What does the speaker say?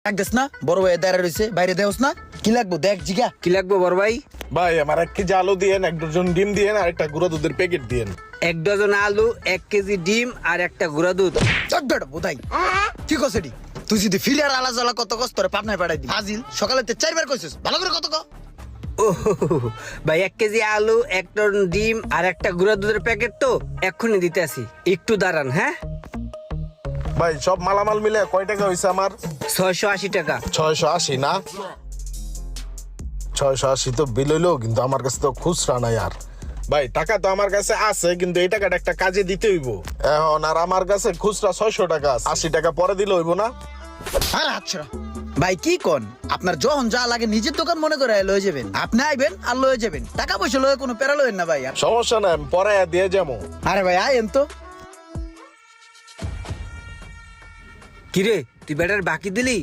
দেখ না বড় ভাই দাঁড়া রয়েছে বাইরে দেওস না কি লাগবো দেখ জিগা কি লাগবে বড় ভাই? ভাই আমার 1 কেজি আলু দিয়েন, 1 ডজন ডিম দিয়েন আর একটা গুঁড়া দুধের প্যাকেট দিয়েন। 1 ডজন আলু, 1 কেজি ডিম আর একটা গুঁড়া দুধ। চট্টটা বোধাই কি কসেডি তুই যদি ফিলিয়ার আলা জ্বালা কত কষ্ট করে পাবনায় পাঠাই দি হাজিল সকালে 4বার কইছিস ভালো করে কত ক ও ভাই 1 কেজি আলু, 1 ডজন ডিম আর একটা গুঁড়া দুধের প্যাকেট তো এক্ষুনি দিতে আসি, একটু দাঁড়ান। হ্যাঁ ভাই সব মালামাল মিলে কয় টাকা হইছে আমার? 680 টাকা। 680 না? 680 তো বিল হইলো, কিন্তু আমার কাছে তো খুচরা নাই। আর ভাই টাকা তো আমার কাছে আছে, কিন্তু এই টাকাটা একটা কাজে দিতে হইব এখন। আর আমার কাছে খুচরা 600 টাকা আছে, 80 টাকা পরে দিলে হইব না? আর আচ্ছা ভাই কি কোন আপনার যখন যা লাগে নিজের দোকান মনে করে লয়ে যাবেন, আপনি আইবেন আর লয়ে যাবেন, টাকা পয়সা লয়ে কোনো প্যারা লয়েন না ভাই। সমস্যা নাই, আমি পরে দিয়ে যাবো। আরে ভাই আইন তো। কিরে তুই বেটার বাকি দিলি?